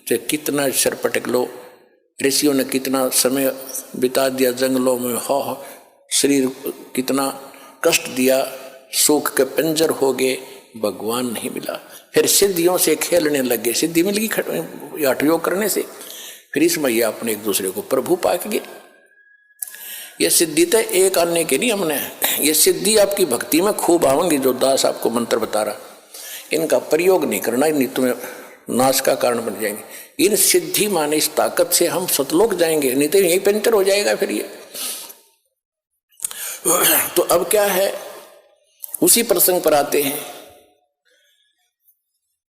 चाहे कितना सर पटक लो, ऋषियों ने कितना समय बिता दिया जंगलों में, हो शरीर कितना कष्ट दिया, सुख के पंजर हो गए, भगवान नहीं मिला। फिर सिद्धियों से खेलने लगे, सिद्धि मिल गई हठ योग करने से, फिर इस मैया अपने एक दूसरे को प्रभु पाक गए। ये सिद्धि तो एक आने की नहीं हमने, ये सिद्धि आपकी भक्ति में खूब आवेंगी। जो दास आपको मंत्र बता रहा, इनका प्रयोग नहीं करना, नहीं तुम्हें नाश का कारण बन जाएंगे। इन सिद्धि माने इस ताकत से हम सतलोक जाएंगे, नहीं तो यही पंचर हो जाएगा फिर ये। तो अब क्या है, उसी प्रसंग पर आते हैं।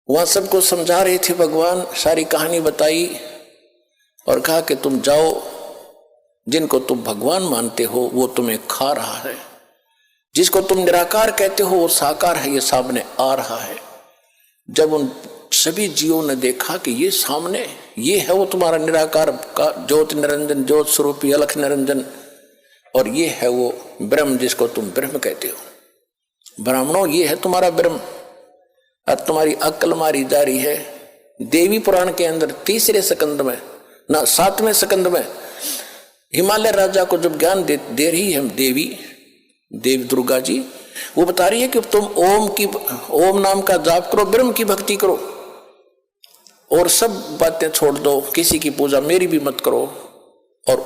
वहां सबको समझा रहे थे भगवान, सारी कहानी बताई और कहा कि तुम जाओ, जिनको तुम भगवान मानते हो वो तुम्हें खा रहा है, जिसको तुम निराकार कहते हो वो साकार है, ये सामने आ रहा है। जब उन सभी जीवों ने देखा कि ये सामने ये है वो तुम्हारा निराकार का ज्योत निरंजन, ज्योत स्वरूपी अलख निरंजन, और ये है वो ब्रह्म जिसको तुम ब्रह्म कहते हो। ब्राह्मणों ये है तुम्हारा ब्रह्म, और तुम्हारी अक्ल मारी जा रही है। देवी पुराण के अंदर तीसरे स्कंद में ना 7वें स्कंद में हिमालय राजा को जब ज्ञान दे रही है देवी दुर्गा जी, वो बता रही है कि तुम ओम नाम का जाप करो, ब्रह्म की भक्ति करो और सब बातें छोड़ दो, किसी की पूजा मेरी भी मत करो और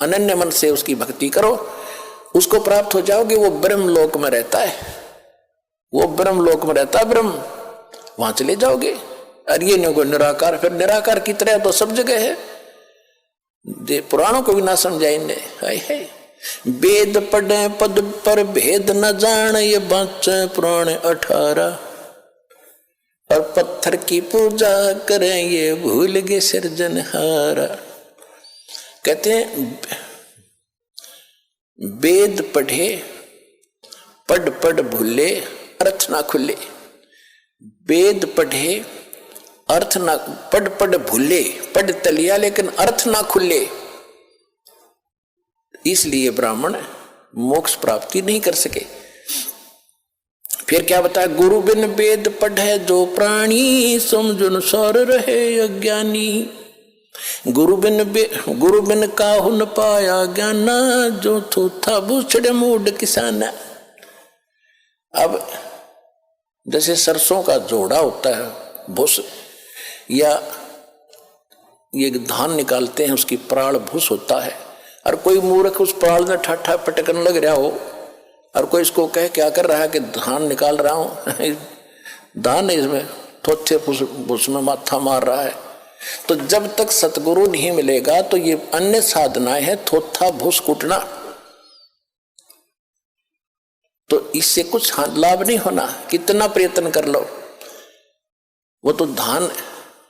अनन्य मन से उसकी भक्ति करो, उसको प्राप्त हो जाओगे। वो ब्रह्म लोक में रहता है, वो ब्रह्म लोक में रहता है ब्रह्म, वहां चले जाओगे। और ये नहीं को निराकार, फिर निराकार की तरह तो सब जगह है। पुराणों को भी ना समझा इनने। वेद पढ़े पद पर भेद न जान, ये बाँचे पुराण 18, और पत्थर की पूजा करें ये भूल गए सिरजनहारा। कहते हैं वेद पढ़े पढ़ भूले अर्थ ना खुले, वेद पढ़े अर्थ ना, पढ़ भूले, पढ़ तलिया लेकिन अर्थ ना खुले, इसलिए ब्राह्मण मोक्ष प्राप्ति नहीं कर सके। फिर क्या बताया, गुरु बिन वेद पढ़े जो प्राणी, समझुन सौर रहे अज्ञानी। गुरु बिन काहु न पाया ज्ञाना, जो थोथा बूछड़े मूड किसाना। अब जैसे सरसों का जोड़ा होता है भूस, या ये धान निकालते हैं उसकी प्राण भूस होता है, और कोई मूर्ख उस प्राण में ठाठा पटकन लग रहा हो और कोई इसको कहे क्या कर रहा है कि धान निकाल रहा हूं धान इसमें थोथे भूस में माथा मार रहा है। तो जब तक सतगुरु नहीं मिलेगा तो ये अन्य साधनाएं हैं, थोथा भूस कुटना, तो इससे कुछ लाभ नहीं होना, कितना प्रयत्न कर लो। वो तो धान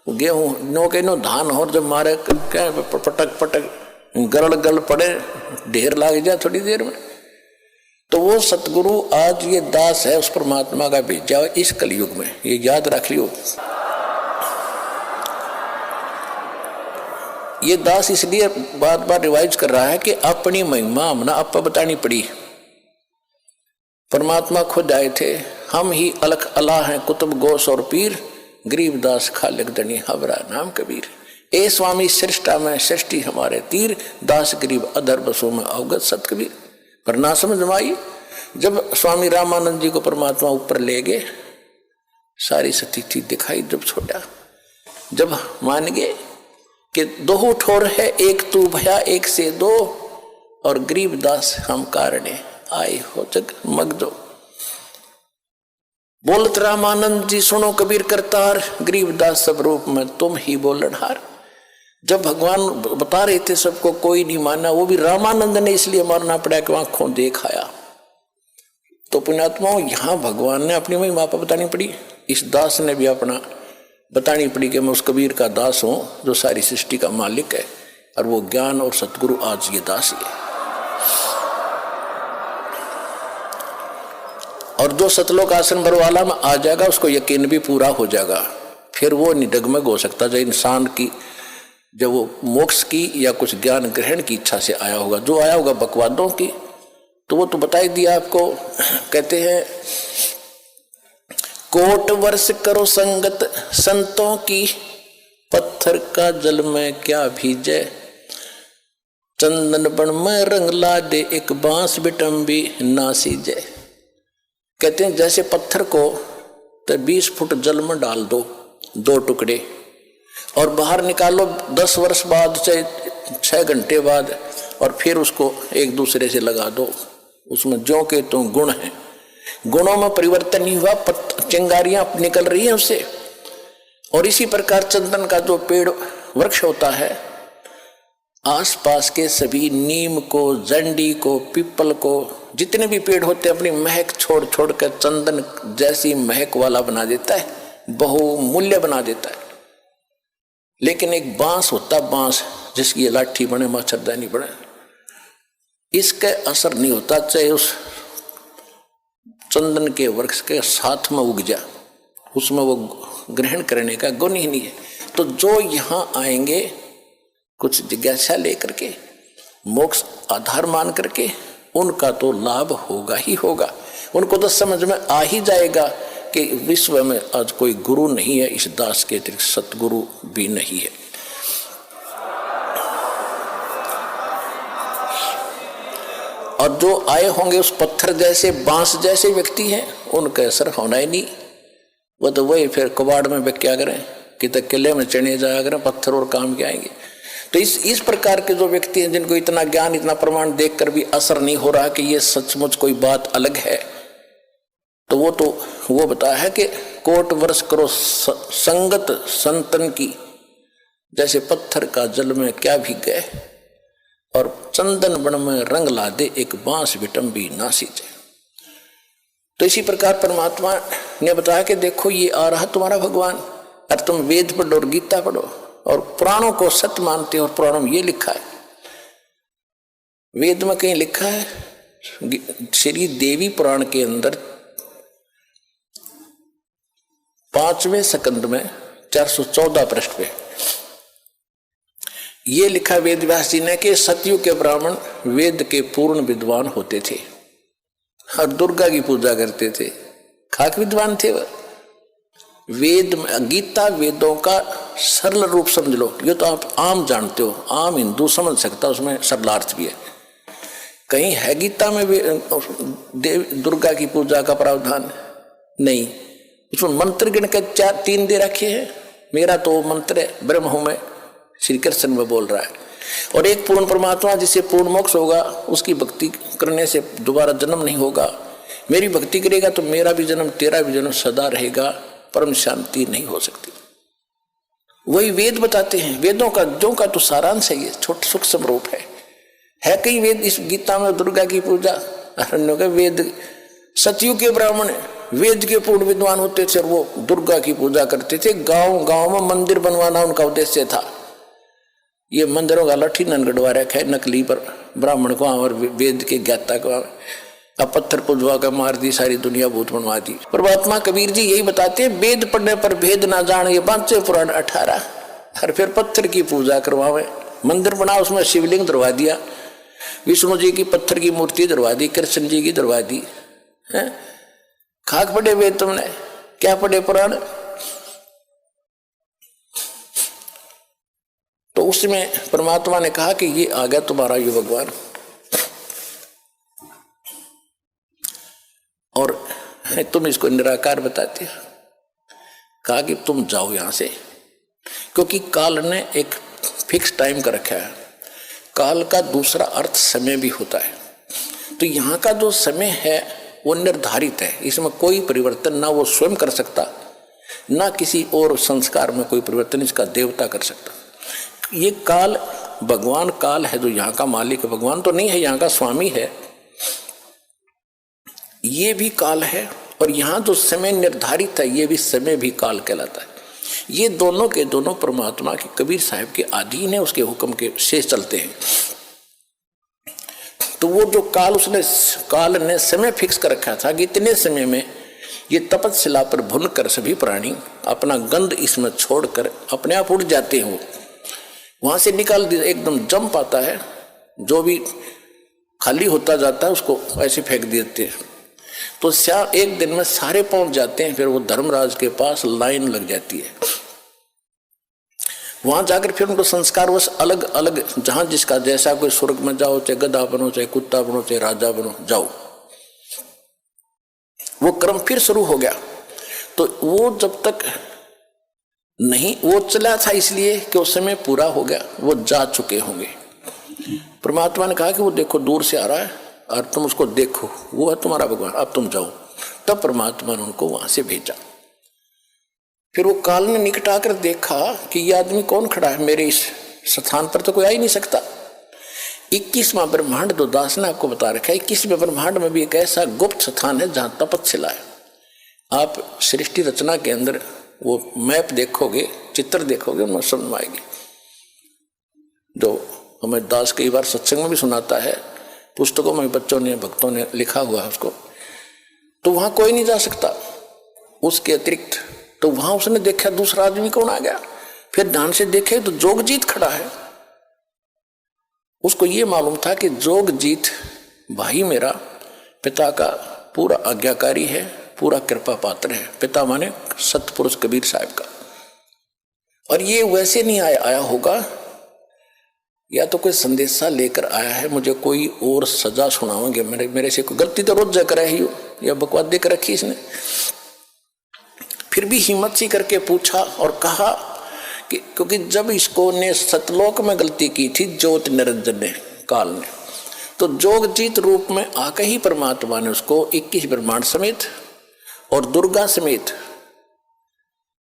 गेहूं नो के नो धान हो, जब मारे क्या पटक गल पड़े, ढेर लाग जाए थोड़ी देर में। तो वो सतगुरु आज ये दास है उस परमात्मा का भेजा इस कलयुग में, ये याद रख लियो। ये दास इसलिए बार बार रिवाइज कर रहा है कि अपनी महिमा हमने आपको बतानी पड़ी। परमात्मा खुद आए थे, हम ही अलख अला हैं कुतुब गोस और पीर, गरीबदास खालिक दनी हवरा नाम कबीर। ए स्वामी सृष्टा में सृष्टि हमारे तीर, दास गरीब अधर बसों में अवगत सत कबीर। पर ना समझ आई, जब स्वामी रामानंद जी को परमात्मा ऊपर ले गए, सारी स्थिति दिखाई, जब छोड़ा, जब मान गए कि दो ठोर है एक तू भया एक से दो, और गरीबदास हम कारणे आए हो जग मगदो। बोलत रामानंद जी सुनो कबीर करतार, गरीबदास सब रूप में तुम ही बोलनहार। जब भगवान बता रहे थे सबको, कोई नहीं माना, वो भी रामानंद ने इसलिए मारना पड़ा कि आंखों देखाया। तो पुण्यात्माओं, यहां भगवान ने अपनी महिमा बतानी पड़ी, इस दास ने भी अपना बतानी पड़ी कि मैं उस कबीर का दास हूं जो सारी सृष्टि का मालिक है, और वो ज्ञान और सतगुरु आज ये दास ही है। और जो सतलोक आसन भरवाला में आ जाएगा उसको यकीन भी पूरा हो जाएगा, फिर वो नहीं डगमग हो सकता। जो इंसान की, जब वो मोक्ष की या कुछ ज्ञान ग्रहण की इच्छा से आया होगा, जो आया होगा बकवादों की, तो वो तो बता ही दिया आपको। कहते हैं कोट वर्ष करो संगत संतों की, पत्थर का जल में क्या भीजे, चंदन बन में रंग ला दे, एक बांस बिटम्बी ना सीजे। कहते हैं जैसे पत्थर को तो 20 फुट जल में डाल दो, 2 टुकड़े, और बाहर निकालो 10 वर्ष बाद, चाहे 6 घंटे बाद, और फिर उसको एक दूसरे से लगा दो। उसमें जो के तो गुण है, गुणों में परिवर्तन नहीं हुआ, चिंगारियां निकल रही हैं उससे। और इसी प्रकार चंदन का जो पेड़ वृक्ष होता है, आसपास के सभी नीम को, जंडी को, पीपल को, जितने भी पेड़ होते हैं अपनी महक छोड़ छोड़ कर चंदन जैसी महक वाला बना देता है, बहुमूल्य बना देता है। लेकिन एक बांस होता, बांस जिसकी ये लाठी बने, मच्छरदानी बने, इसका असर नहीं होता, चाहे उस चंदन के वृक्ष के साथ में उग जा, उसमें वो ग्रहण करने का गुण ही नहीं है। तो जो यहाँ आएंगे कुछ जिज्ञासा लेकर के, मोक्ष आधार मान करके, उनका तो लाभ होगा ही होगा। उनको तो समझ में आ ही जाएगा कि विश्व में आज कोई गुरु नहीं है, इस दास के अतिरिक्त सतगुरु भी नहीं है। और जो आए होंगे उस पत्थर जैसे, बांस जैसे व्यक्ति हैं, उनका असर होना ही नहीं। वो तो वही फिर कबाड़ में क्या करें, कि तो किले में चढ़े जाया करें, पत्थर और काम के आएंगे। तो इस प्रकार के जो व्यक्ति हैं, जिनको इतना ज्ञान, इतना प्रमाण देखकर भी असर नहीं हो रहा कि ये सचमुच कोई बात अलग है, तो वो बताया है कि कोट वर्ष करो संगत संतन की, जैसे पत्थर का जल में क्या भीग गए, और चंदन बन में रंग ला दे, एक बांस विटम्बी ना सींचे। तो इसी प्रकार परमात्मा ने बताया कि देखो ये आ रहा तुम्हारा भगवान, और तुम वेद पढ़ो और गीता पढ़ो और पुराणों को सत्य मानते हो। और पुराणों में ये लिखा है, वेद में कहीं लिखा है, श्री देवी पुराण के अंदर 5वें स्कंद में 414 पृष्ठ पे ये लिखा वेद व्यास जी ने कि सतयुग के ब्राह्मण वेद के पूर्ण विद्वान होते थे और दुर्गा की पूजा करते थे। खाक विद्वान थे वह। वेद गीता वेदों का सरल रूप समझ लो, ये तो आप आम जानते हो, आम हिंदू समझ सकता, उसमें सरलार्थ भी है। कहीं है गीता में देव दुर्गा की पूजा का प्रावधान? नहीं। उसमें मंत्र गिन के 3 दे रखे हैं। मेरा तो मंत्र है, ब्रह्म हूं मैं, श्री कृष्ण में बोल रहा है। और एक पूर्ण परमात्मा जिससे पूर्ण मोक्ष होगा, उसकी भक्ति करने से दोबारा जन्म नहीं होगा। मेरी भक्ति करेगा तो मेरा भी जन्म, तेरा भी जन्म सदा रहेगा, परम शांति नहीं हो सकती। वही वेद बताते हैं। वेदों का जो का तो सारांश है, ये छोटा सूक्ष्म रूप है कई वेद इस गीता में दुर्गा की पूजा। वेद सतयुग के ब्राह्मण वेद के पूर्ण विद्वान होते थे और वो दुर्गा की पूजा करते थे। गांव गांव में मंदिर बनवाना उनका उद्देश्य था। ये मंदिरों का लठी ननगढ़वा रखा है नकली पर ब्राह्मण को और वेद के ज्ञाता को अब पत्थर पुजवा कर मार दी, सारी दुनिया भूत बनवा दी। परमात्मा कबीर जी यही बताते हैं, वेद पढ़ने पर भेद ना जाने, ये 5 पुराण 18। और फिर पत्थर की पूजा करवावे, मंदिर बना, उसमें शिवलिंग दरवा दिया, विष्णु जी की पत्थर की मूर्ति दरवा दी, कृष्ण जी की दरवा दी। खाक पढ़े वेद तुमने, क्या पढ़े पुराण? तो उसमें परमात्मा ने कहा कि ये आ गया तुम्हारा ये भगवान, और तुम इसको निराकार बताते हो। कहा कि तुम जाओ यहां से, क्योंकि काल ने एक फिक्स टाइम का रखा है। काल का दूसरा अर्थ समय भी होता है। तो यहाँ का जो समय है वो निर्धारित है, इसमें कोई परिवर्तन ना वो स्वयं कर सकता, ना किसी और संस्कार में कोई परिवर्तन इसका देवता कर सकता। ये काल भगवान काल है, जो यहाँ का मालिक है। भगवान तो नहीं है, यहाँ का स्वामी है। ये भी काल है, और यहाँ जो समय निर्धारित है ये भी समय भी काल कहलाता है। ये दोनों के दोनों परमात्मा के कबीर साहब के अधीन है, उसके हुक्म के से चलते हैं। तो वो जो काल ने समय फिक्स कर रखा था कि इतने समय में ये तपस्या पर भुन कर सभी प्राणी अपना गंध इसमें छोड़कर अपने आप उड़ जाते हो, वहां से निकाल दिया, एकदम जंप आता है, जो भी खाली होता जाता है उसको ऐसे फेंक देते हैं। तो एक दिन में सारे पहुंच जाते हैं। फिर वो धर्मराज के पास लाइन लग जाती है। वहां जाकर फिर उनको संस्कार वश अलग अलग, जहां जिसका जैसा, कोई स्वर्ग में जाओ, चाहे गधा बनो, चाहे कुत्ता बनो, चाहे राजा बनो, जाओ। वो क्रम फिर शुरू हो गया। तो वो जब तक नहीं, वो चला था इसलिए कि उस समय पूरा हो गया, वो जा चुके होंगे। परमात्मा ने कहा कि वो देखो दूर से आ रहा है और तुम उसको देखो, वो है तुम्हारा भगवान, अब तुम जाओ। तब परमात्मा ने उनको वहां से भेजा। फिर वो काल ने निकट आकर देखा कि ये आदमी कौन खड़ा है, मेरे इस स्थान पर तो कोई आ ही नहीं सकता। 21वां ब्रह्मांड तो दास ने आपको बता रखा है। 21वें ब्रह्मांड में भी एक ऐसा गुप्त स्थान है जहां तपस्या है। आप सृष्टि रचना के अंदर वो मैप देखोगे, चित्र देखोगे, उनमें समझ आएगी। जो हमें दास कई बार सत्संग में भी सुनाता है, पुस्तकों में बच्चों ने, भक्तों ने लिखा हुआ है उसको। तो वहां कोई नहीं जा सकता उसके अतिरिक्त। तो वहां उसने देखा दूसरा आदमी कौन आ गया। फिर ध्यान से देखे तो जोगजीत खड़ा है। उसको ये मालूम था कि जोगजीत भाई मेरा पिता का पूरा आज्ञाकारी है, पूरा कृपा पात्र है। पिता माने सतपुरुष कबीर साहब का। और ये वैसे नहीं आया होगा, या तो कोई संदेशा लेकर आया है, मुझे कोई और सजा सुनाओगे, मेरे से कोई गलती तो रोज कर ही हो, या बकवास देकर रखी इसने। फिर भी हिम्मत सी करके पूछा और कहा कि क्योंकि जब इसको ने सतलोक में गलती की थी ज्योत निरंजन ने, काल ने, तो जोगजीत रूप में आकर ही परमात्मा ने उसको 21 ब्रह्मांड समेत और दुर्गा समेत,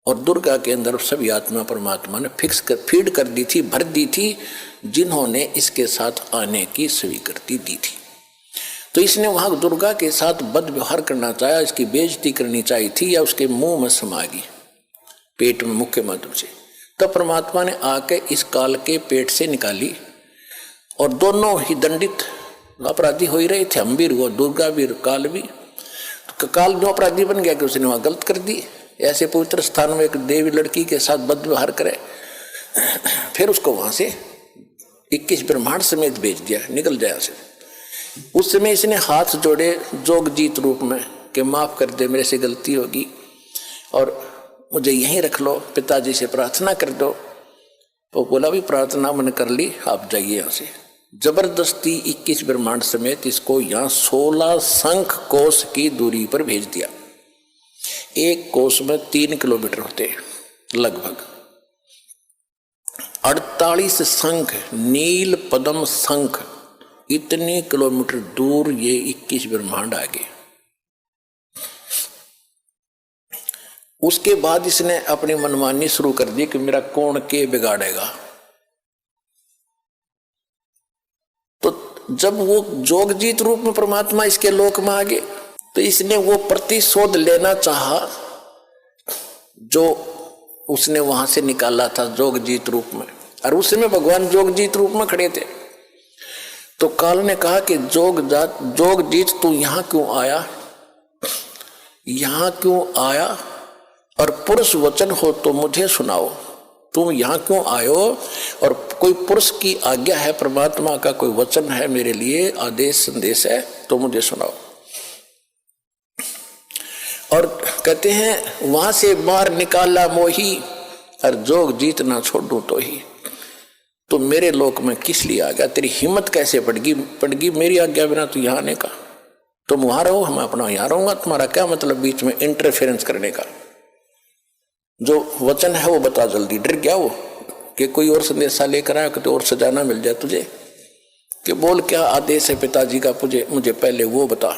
और दुर्गा के अंदर सभी आत्मा परमात्मा ने फीड कर दी थी, भर दी थी, जिन्होंने इसके साथ आने की स्वीकृति दी थी। तो इसने वहां दुर्गा के साथ बद व्यवहार करना चाहा, इसकी बेइज्जती करनी चाहिए थी, या उसके मुंह में समा गई पेट में मुख्य माध्यम से। तब परमात्मा ने आके इस काल के पेट से निकाली, और दोनों ही दंडित अपराधी हो ही रहे थे, हम भी, वो दुर्गा भी, काल भी। तो काल जो अपराधी बन गया कि उसने वहां गलत कर दी। ऐसे पवित्र स्थान में एक देवी लड़की के साथ बद व्यवहार करे, फिर उसको वहां से 21 ब्रह्मांड समेत भेज दिया, निकल जाए से। उस समय इसने हाथ जोड़े जोगजीत रूप में कि माफ कर दे, मेरे से गलती होगी और मुझे यहीं रख लो, पिताजी से प्रार्थना कर दो। तो बोला भी प्रार्थना मैंने कर ली, आप जाइए यहाँ से। जबरदस्ती 21 ब्रह्मांड समेत इसको यहाँ 16 शंख कोस की दूरी पर भेज दिया। एक कोस में 3 किलोमीटर होते लगभग। 48 शंख, नील पद्म शंख, इतने किलोमीटर दूर ये 21 ब्रह्मांड आ गए। उसके बाद इसने अपनी मनमानी शुरू कर दी कि मेरा कौन के बिगाड़ेगा। तो जब वो जोगजीत रूप में परमात्मा इसके लोक में आ गए, तो इसने वो प्रतिशोध लेना चाहा जो उसने वहां से निकाला था जोगजीत रूप में। और उस समय भगवान जोगजीत रूप में खड़े थे। तो काल ने कहा कि जोगजीत तू यहां क्यों आया, यहां क्यों आया, और पुरुष वचन हो तो मुझे सुनाओ। तुम यहां क्यों आयो, और कोई पुरुष की आज्ञा है, परमात्मा का कोई वचन है मेरे लिए, आदेश संदेश है, तो मुझे सुनाओ। और कहते हैं वहां से बाहर निकाला मोही, और जोगजीत ना छोड़ू तो ही। तो मेरे लोक में किस लिए आ गया, तेरी हिम्मत कैसे पड़गी मेरी आज्ञा बिना तू यहाँ आने का। तुम वहां रहो, हम अपना यहाँ रहूंगा, तुम्हारा क्या मतलब बीच में इंटरफेरेंस करने का। जो वचन है वो बता जल्दी। डर गया वो कि कोई और संदेशा लेकर आया कि और सजा ना मिल जाए तुझे, कि बोल क्या आदेश है पिताजी का, मुझे पहले वो बता,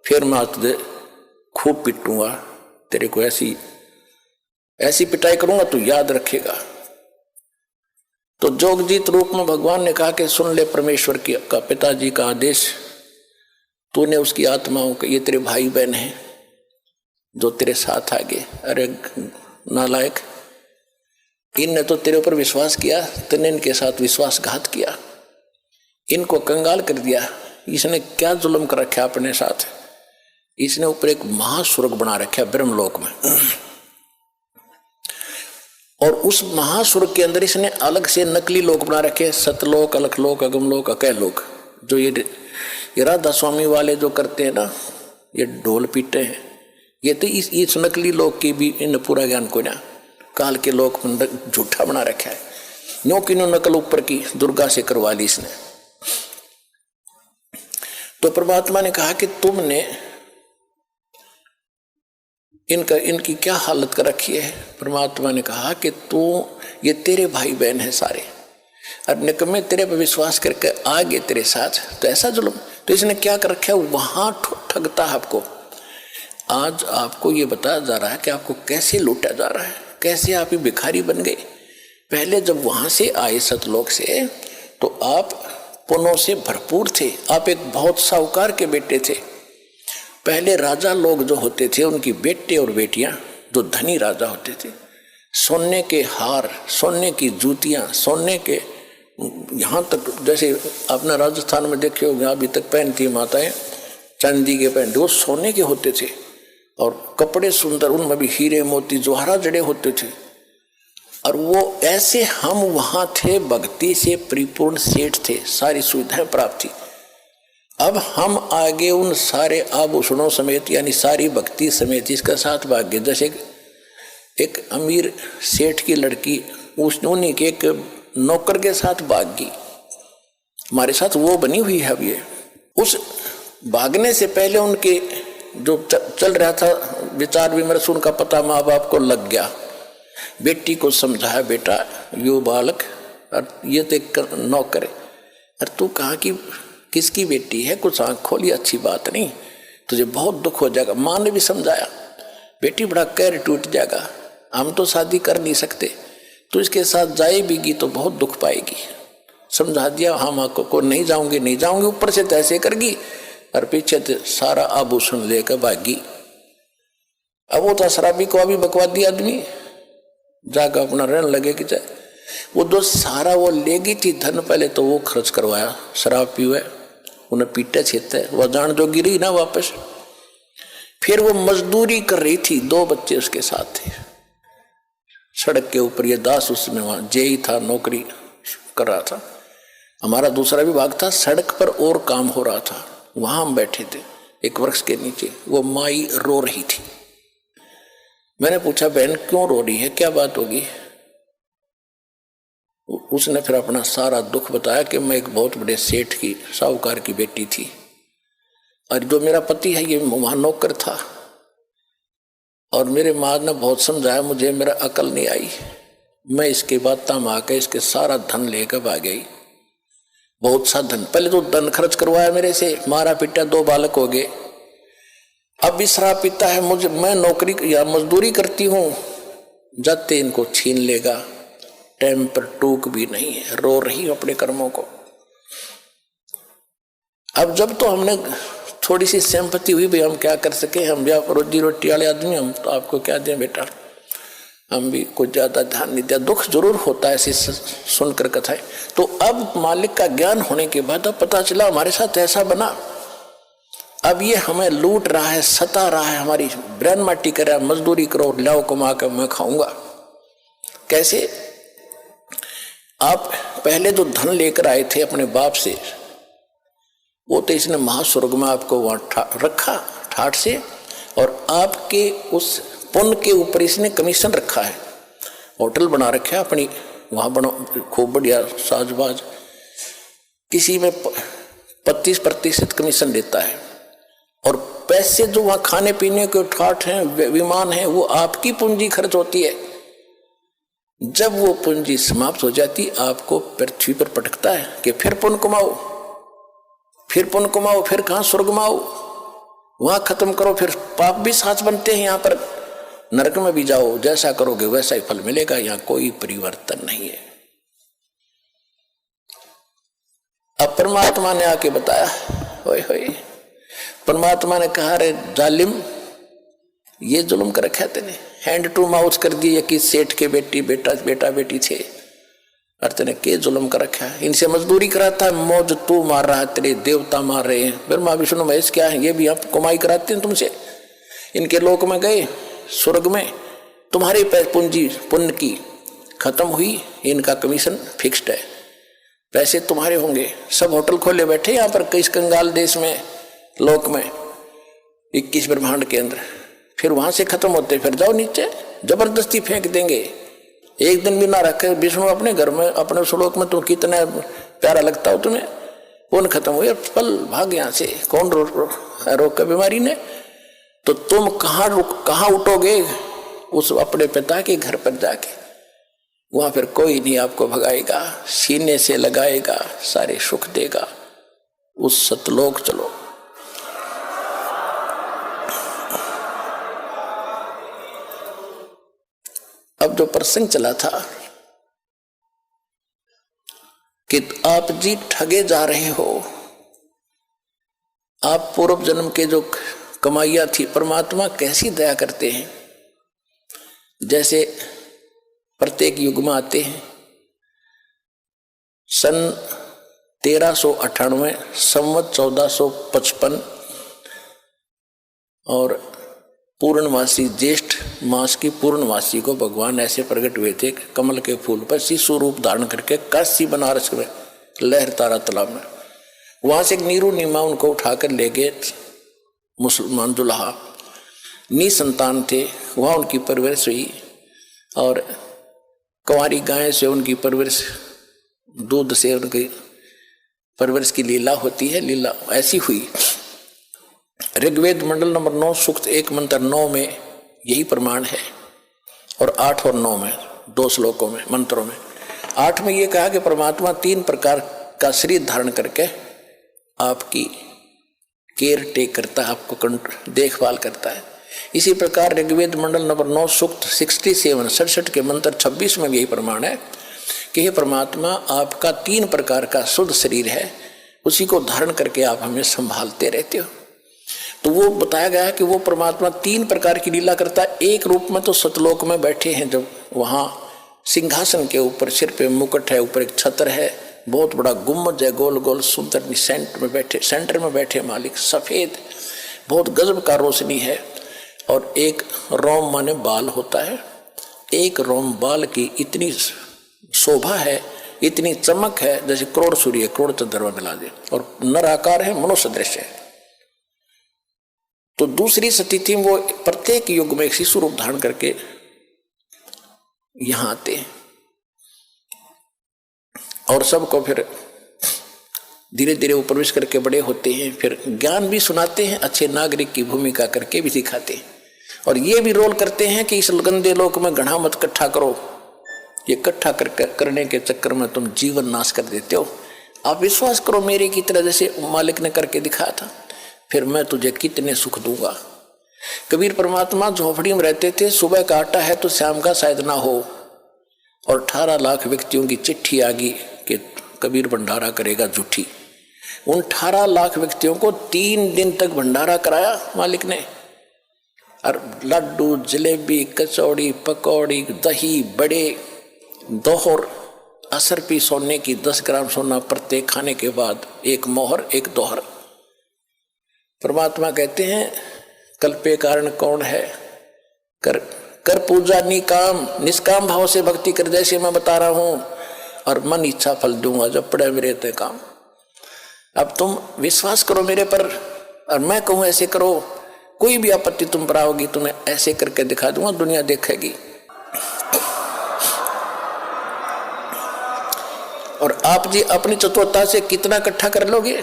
फिर मैं तुझे खूब पिटूंगा, तेरे को ऐसी पिटाई करूंगा तू याद रखेगा। तो जोगजीत रूप में भगवान ने कहा कि सुन ले परमेश्वर का, पिताजी का आदेश, तूने उसकी आत्माओं के, ये तेरे भाई बहन हैं जो तेरे साथ आ गए। अरे नालायक, इनने तो तेरे ऊपर विश्वास किया, तूने इनके साथ विश्वासघात किया, इनको कंगाल कर दिया। इसने क्या जुल्म कर रखा अपने साथ, इसने ऊपर एक महास्वर्ग बना रखा ब्रह्मलोक में, और उस महास्वर्ग के अंदर इसने अलग से नकली लोक बना रखे, सतलोक, अलखलोक, अगमलोक, अकैलोक। जो ये राधा स्वामी वाले जो करते हैं ना, ये ढोल पीटे हैं, ये तो इस नकली लोक की भी इन पूरा ज्ञान को ना काल के लोक में झूठा बना रखा है। न्यो की न्यो नकल ऊपर की दुर्गा से करवा ली इसने। तो परमात्मा ने कहा कि तुमने इनकी क्या हालत कर रखी है। परमात्मा ने कहा कि तू, ये तेरे भाई बहन है सारे, और निकम्मे तेरे पर विश्वास करके आ गए तेरे साथ, तो ऐसा जुल्म। तो इसने क्या कर रखा है, वहां ठगता है आपको। आज आपको ये बताया जा रहा है कि आपको कैसे लूटा जा रहा है, कैसे आप ये भिखारी बन गए। पहले जब वहां से आए सतलोक से तो आप पुण्यों से भरपूर थे, आप एक बहुत साहूकार के बेटे थे। पहले राजा लोग जो होते थे उनकी बेटे और बेटियां, जो धनी राजा होते थे, सोने के हार, सोने की जूतियां, सोने के, यहाँ तक जैसे अपना राजस्थान में देखे होंगे अभी तक पहनती माताएं चांदी के पहनते, वो सोने के होते थे। और कपड़े सुंदर, उनमें भी हीरे मोती जवाहरा जड़े होते थे। और वो ऐसे हम वहां थे, भक्ति से परिपूर्ण सेठ थे, सारी सुविधाएं प्राप्त थी। अब हम आगे उन सारे आभूषणों समेत, यानी सारी भक्ति समेत इसका साथ भाग्य, जैसे एक अमीर सेठ की लड़की उन्हीं के एक नौकर के साथ भाग गई, हमारे साथ वो बनी हुई है। अब ये उस भागने से पहले उनके जो चल रहा था विचार विमर्श, उनका पता माँ बाप को लग गया। बेटी को समझाया, बेटा यो बालक और ये तो एक नौकर है, और तू कहाँ की किसकी बेटी है, कुछ आँख खोली, अच्छी बात नहीं, तुझे बहुत दुख हो जाएगा। माँ ने भी समझाया, बेटी बड़ा कैर टूट जाएगा, हम तो शादी कर नहीं सकते, तो इसके साथ जाएगी तो बहुत दुख पाएगी। समझा दिया, हाँ माँ को नहीं जाऊंगी, नहीं जाऊंगी, ऊपर से तैसे करगी और पीछे से सारा आभूषण लेकर भागी। अब वो तो शराबी को अभी बकवादी आदमी जाकर अपना रहने लगे कि चाहे वो जो सारा वो लेगी थी धन, पहले तो वो खर्च करवाया, शराब पीवे, उन्हें पीटे छेते, वह जान जो गिरी ना वापस। फिर वो मजदूरी कर रही थी, 2 बच्चे उसके साथ थे, सड़क के ऊपर। ये दास उसमें वहां जेई था, नौकरी कर रहा था। हमारा दूसरा विभाग था, सड़क पर और काम हो रहा था, वहां हम बैठे थे एक वृक्ष के नीचे। वो माई रो रही थी। मैंने पूछा, बहन क्यों रो रही है, क्या बात होगी? उसने फिर अपना सारा दुख बताया कि मैं एक बहुत बड़े सेठ की, साहूकार की बेटी थी, और जो मेरा पति है ये वहां नौकर था, और मेरे माँ ने बहुत समझाया मुझे, मेरा अकल नहीं आई, मैं इसके बाद तम आके इसके सारा धन लेकर भाग गई। बहुत सा धन, पहले तो धन खर्च करवाया मेरे से, मारा पीटा, 2 बालक हो गए। अब भी शराब पीता है, मुझे, मैं नौकरी या मजदूरी करती हूँ, जाते इनको छीन लेगा। टाइम पर टूक भी नहीं है, रो रही हूं अपने कर्मों को। अब जब तो हमने थोड़ी सी सिंपैथी हुई, भाई हम क्या कर सके, हम भी रोजी रोटी वाले आदमी, हम तो आपको क्या दें बेटा, हम भी कुछ ज्यादा ध्यान नहीं दिया। दुख जरूर होता है ऐसी सुनकर कथाएं। तो अब मालिक का ज्ञान होने के बाद अब पता चला हमारे साथ ऐसा बना। अब ये हमें लूट रहा है, सता रहा है, हमारी ब्रेन माटी कर रहा है, मजदूरी करो, लाओ कमा कर मैं खाऊंगा। कैसे? आप पहले जो धन लेकर आए थे अपने बाप से, वो तो इसने महास्वर्ग में आपको वहां रखा ठाठ से, और आपके उस पुण्य के ऊपर इसने कमीशन रखा है। होटल बना रखा है अपनी, वहां बनो खूब बढ़िया साजबाज, किसी में 25% कमीशन देता है, और पैसे जो वहां खाने पीने के ठाठ हैं, विमान है, वो आपकी पूंजी खर्च होती है। जब वो पूंजी समाप्त हो जाती, आपको पृथ्वी पर पटकता है कि फिर पुण्य कमाओ, फिर पुण्य कमाओ, फिर कहां स्वर्ग में आओ, वहां खत्म करो, फिर पाप भी साथ बनते हैं, यहां पर नरक में भी जाओ, जैसा करोगे वैसा ही फल मिलेगा, यहां कोई परिवर्तन नहीं है। अब परमात्मा ने आके बताया, होए होए, परमात्मा ने कहा, रे जालिम, ये जुल्म कर रखा तेने, हैंड टू माउथ कर दिए कि सेठ के बेटी बेटा बेटी थे, और तेने के जुल्म कर रखा है, इनसे मजदूरी कराता है, मौज तू मार रहा है, तेरे देवता मार रहे हैं, ब्रह्मा विष्णु महेश क्या है, ये भी आप कमाई कराते हैं तुमसे। इनके लोक में गए, स्वर्ग में तुम्हारी पूंजी पुण्य की खत्म हुई, इनका कमीशन फिक्स्ड है, पैसे तुम्हारे होंगे। सब होटल खोले बैठे यहाँ पर, कई कंगाल देश में, लोक में, 21 ब्रह्मांड के अंदर। फिर वहां से खत्म होते फिर जाओ नीचे, जबरदस्ती फेंक देंगे, एक दिन भी ना रखे विष्णु अपने घर में, अपने श्लोक में, तुम कितना प्यारा लगता हो तुम्हें, कौन खत्म हो, पल भाग यहाँ से, कौन रोग का बीमारी ने, तो तुम कहाँ उठोगे, उस अपने पिता के घर पर जाके, वहां फिर कोई नहीं आपको भगाएगा, सीने से लगाएगा, सारे सुख देगा, उस सतलोक चलो। अब जो प्रसंग चला था कि आप जी ठगे जा रहे हो, आप पूर्व जन्म के जो कमाइयां थी, परमात्मा कैसी दया करते हैं, जैसे प्रत्येक युग में आते हैं। सन 1398 संवत 1455 और पूर्णमासी ज्येष्ठ मास की पूर्णमासी को भगवान ऐसे प्रकट हुए थे, कमल के फूल पर शिशु रूप धारण करके काशी बनारस में लहरतारा तालाब में। वहां से एक नीरू नीमा उनको उठाकर ले गए, मुसलमान दुल्हा, निसंतान थे, वहां उनकी परवरिश हुई और कुंवारी गाय से उनकी परवरिश, दूध से उनकी परवरिश की लीला होती है, लीला ऐसी हुई। ऋग्वेद मंडल नंबर 9 सूक्त 1 मंत्र 9 में यही प्रमाण है, और 8 और 9 में, 2 श्लोकों में, मंत्रों में। 8 में ये कहा कि परमात्मा 3 प्रकार का शरीर धारण करके आपकी केयर टेक करता है, आपको देखभाल करता है। इसी प्रकार ऋग्वेद मंडल नंबर 9 सूक्त 67 के मंत्र 26 में भी यही प्रमाण है कि हे परमात्मा, आपका 3 प्रकार का शुद्ध शरीर है, उसी को धारण करके आप हमें संभालते रहते हो। तो वो बताया गया कि वो परमात्मा 3 प्रकार की लीला करता है। एक रूप में तो सतलोक में बैठे हैं, जब वहां सिंहासन के ऊपर सिर पे मुकुट है, ऊपर एक छत्र है, बहुत बड़ा गुम्बद है, गोल गोल सुंदर, सेंटर में बैठे मालिक, सफेद, बहुत गजब का रोशनी है। और एक रोम माने बाल होता है, एक रोम बाल की इतनी शोभा है, इतनी चमक है, जैसे करोड़ सूर्य करोड़ चंद्रमा मिला दे, और नर आकार है, मनुष्य दृश्य है। तो दूसरी सती थी, वो प्रत्येक युग में एक शिशु रूप धारण करके यहां आते हैं और सबको फिर धीरे धीरे वो प्रवेश करके बड़े होते हैं, फिर ज्ञान भी सुनाते हैं, अच्छे नागरिक की भूमिका करके भी सिखाते हैं, और ये भी रोल करते हैं कि इस गंदे लोक में घड़ा मत इकट्ठा करो, ये इकट्ठा करने के चक्कर में तुम जीवन नाश कर देते हो। आप विश्वास करो मेरे की तरह, जैसे मालिक ने करके दिखाया था, फिर मैं तुझे कितने सुख दूंगा। कबीर परमात्मा झोपड़ी में रहते थे, सुबह का आटा है तो शाम का शायद ना हो, और 18 लाख व्यक्तियों की चिट्ठी आ गई कि कबीर भंडारा करेगा झूठी। उन 18 लाख व्यक्तियों को 3 दिन तक भंडारा कराया मालिक ने, और लड्डू, जलेबी, कचौड़ी, पकौड़ी, दही, बड़े, दोहर, असर पी सोने की 10 ग्राम सोना प्रत्येक खाने के बाद, एक मोहर एक दोहर। परमात्मा कहते हैं कल्पे कारण कौन है, कर पूजा निकाम, निष्काम भाव से भक्ति कर, जैसे मैं बता रहा हूं, और मन इच्छा फल दूंगा जब पड़े मेरे ते काम। अब तुम विश्वास करो मेरे पर, और मैं कहूं ऐसे करो, कोई भी आपत्ति तुम पर आओगी, तुम्हें ऐसे करके दिखा दूंगा, दुनिया देखेगी। और आप जी अपनी चतुरता से कितना इकट्ठा कर लोगे,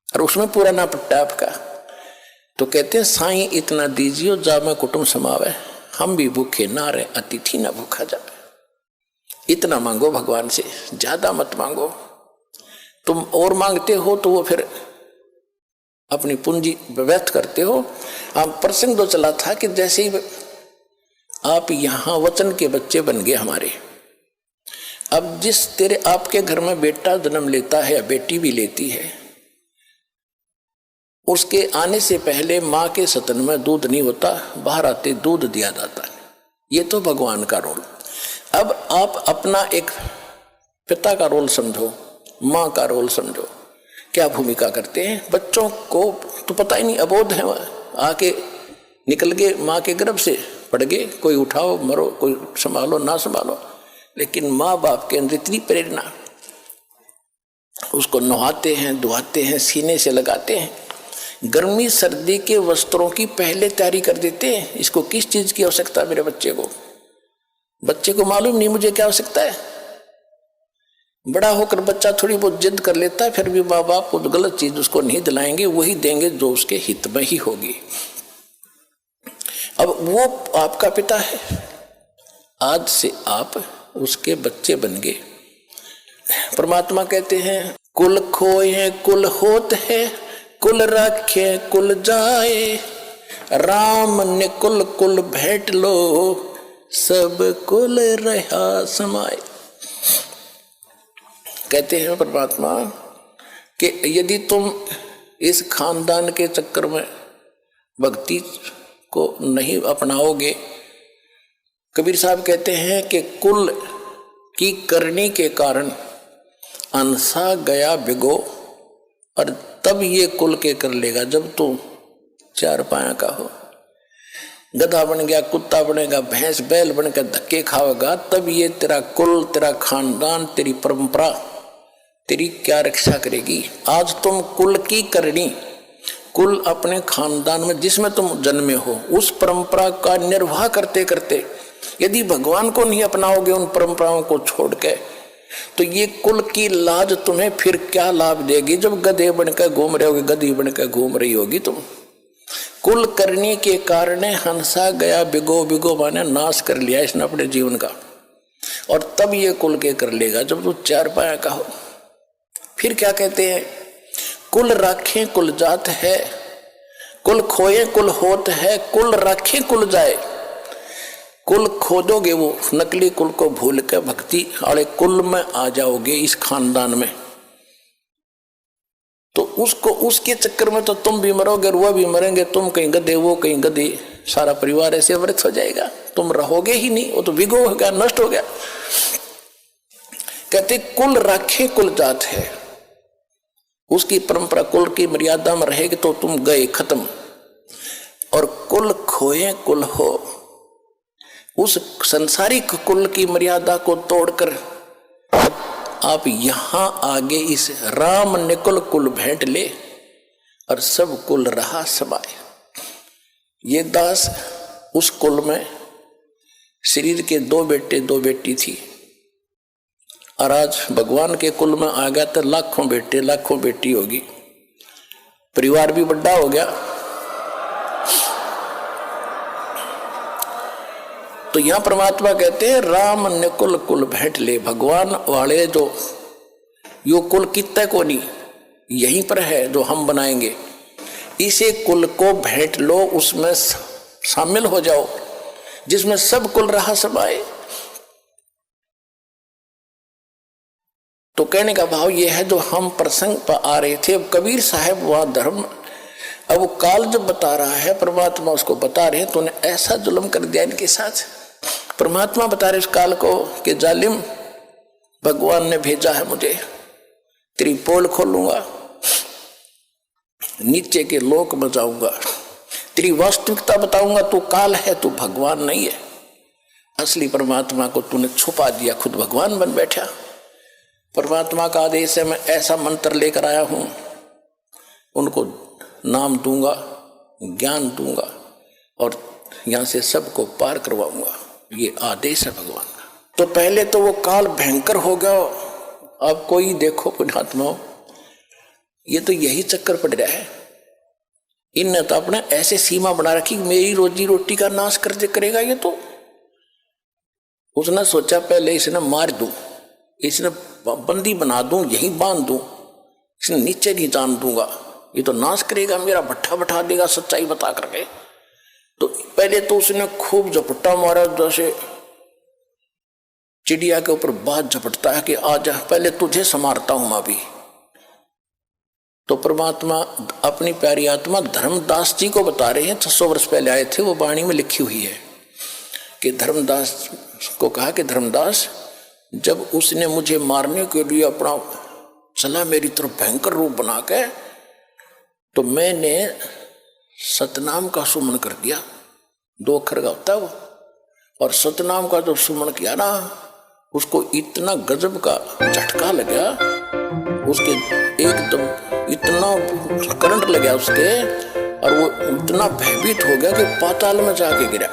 और उसमें पूरा ना पट्टा आपका, तो कहते हैं साईं इतना दीजियो जा में कुटुंब समावे, हम भी भूखे ना रहे, अतिथि ना भूखा जावे। इतना मांगो भगवान से, ज्यादा मत मांगो। तुम और मांगते हो तो वो फिर अपनी पूंजी व्यर्थ करते हो। आप प्रसंग तो चला था कि जैसे ही आप यहां वचन के बच्चे बन गए हमारे, अब जिस तेरे आपके घर में बेटा जन्म लेता है या बेटी भी लेती है, उसके आने से पहले माँ के सतन में दूध नहीं होता, बाहर आते दूध दिया जाता है। ये तो भगवान का रोल। अब आप अपना एक पिता का रोल समझो, माँ का रोल समझो, क्या भूमिका करते हैं। बच्चों को तो पता ही नहीं, अबोध है, आके निकल गए माँ के गर्भ से, पड़ गए, कोई उठाओ मरो, कोई संभालो ना संभालो, लेकिन माँ बाप के अंदर इतनी प्रेरणा, उसको नहाते हैं, धुआते हैं, सीने से लगाते हैं, गर्मी सर्दी के वस्त्रों की पहले तैयारी कर देते हैं। इसको किस चीज की आवश्यकता मेरे बच्चे को, बच्चे को मालूम नहीं मुझे क्या आवश्यकता है। बड़ा होकर बच्चा थोड़ी बहुत जिद कर लेता है, फिर भी माँ बाप को गलत चीज उसको नहीं दिलाएंगे, वही देंगे जो उसके हित में ही होगी। अब वो आपका पिता है, आज से आप उसके बच्चे बन गए। परमात्मा कहते हैं कुल खोए कुल होत है, कुल रखे कुल जाए, राम ने कुल कुल भेंट लो, सब कुल रहा समाए। कहते हैं परमात्मा कि यदि तुम इस खानदान के चक्कर में भक्ति को नहीं अपनाओगे, कबीर साहब कहते हैं कि कुल की करनी के कारण अनसा गया बिगो, और तब ये कुल के कर लेगा जब तू चार पाया का हो। गधा बन गया, कुत्ता बनेगा, भैंस बैल बनकर धक्के खाएगा, तब ये तेरा कुल, तेरा खानदान, तेरी परंपरा तेरी क्या रक्षा करेगी। आज तुम कुल की करनी, कुल अपने खानदान में जिसमें तुम जन्मे हो, उस परंपरा का निर्वाह करते करते यदि भगवान को नहीं अपनाओगे, उन परंपराओं को छोड़ के, तो ये कुल की लाज तुम्हें फिर क्या लाभ देगी जब गधे बनकर घूम रहे होगे, गधी बनकर घूम रही होगी तुम। कुल करने के कारण हंसा गया बिगो, बिगो माने नाश कर लिया इसने अपने जीवन का, और तब ये कुल के कर लेगा जब तू चार पाया का हो। फिर क्या कहते हैं, कुल राखे कुल जात है, कुल खोए कुल होत है, कुल राखे कुल जाए। कुल खोदोगे वो नकली कुल को भूल के भक्ति वाले कुल में आ जाओगे, इस खानदान में, तो उसको उसके चक्कर में तो तुम भी मरोगे और वह भी मरेंगे। तुम कहीं गधे, वो कहीं गधी, सारा परिवार ऐसे व्रत हो जाएगा, तुम रहोगे ही नहीं, वो तो विगो हो गया, नष्ट हो गया। कहते कुल राखे कुल जात है, उसकी परंपरा कुल की मर्यादा में रहेगी तो तुम गए खत्म। और कुल खोए कुल हो, उस संसारिक कुल की मर्यादा को तोड़कर आप यहां आगे इस राम ने कुल कुल भेंट ले, और सब कुल रहा समाए। ये दास उस कुल में शरीर के 2 बेटे 2 बेटी थी, और आज भगवान के कुल में आ गया तो लाखों बेटे लाखों बेटी होगी, परिवार भी बड़ा हो गया। तो यहां परमात्मा कहते हैं राम ने कुल कुल भेंट ले। भगवान वाले जो यो कुल कितने को नहीं, यहीं पर है जो हम बनाएंगे, इसे कुल को भेंट लो, उसमें शामिल हो जाओ जिसमें सब कुल रहा समाए। तो कहने का भाव यह है, जो हम प्रसंग पर आ रहे थे, अब कबीर साहब वह धर्म, अब काल जब बता रहा है, परमात्मा उसको बता रहे हैं, तो उन्हें ऐसा जुल्म कर दिया इनके साथ। परमात्मा बता रहे इस काल को कि जालिम, भगवान ने भेजा है मुझे, तेरी पोल खोलूंगा, नीचे के लोक में जाऊंगा, तेरी वास्तविकता बताऊंगा, तू काल है, तू भगवान नहीं है। असली परमात्मा को तूने छुपा दिया, खुद भगवान बन बैठा। परमात्मा का आदेश है, मैं ऐसा मंत्र लेकर आया हूं, उनको नाम दूंगा, ज्ञान दूंगा, और यहां से सबको पार करवाऊंगा। ये आदेश है भगवान का। तो पहले तो वो काल भयंकर हो गया। अब कोई देखो पुण्यात्मा, ये तो यही चक्कर पड़ रहा है। इनने तो अपने ऐसे सीमा बना रखी, मेरी रोजी रोटी का नाश कर दे करेगा ये। तो उसने सोचा पहले इसने मार दूं, इसने बंदी बना दूं, यहीं बांध दूं, इसने नीचे नहीं जान दूंगा, ये तो नाश करेगा, मेरा भट्ठा बैठा देगा सच्चाई बता करके। तो पहले तो उसने खूब झपट्टा मारा, जैसे चिड़िया के ऊपर बात झपटता है कि आजा, पहले तुझे संवारता हूं मैं भी। तो परमात्मा अपनी प्यारी आत्मा धर्मदास जी को बता रहे हैं, 600 वर्ष पहले आए थे, वो वाणी में लिखी हुई है कि धर्मदास को कहा कि धर्मदास, जब उसने मुझे मारने के लिए अपना चला मेरी तरफ भयंकर रूप बना के, तो मैंने सतनाम का सुमन कर दिया। 2 अक्षर का होता है वो, और सतनाम का जो सुमन किया ना, उसको इतना गजब का झटका लगा, उसके एकदम इतना करंट लगा उसके, और वो इतना भयभीत हो गया कि पाताल में जाके गिरा।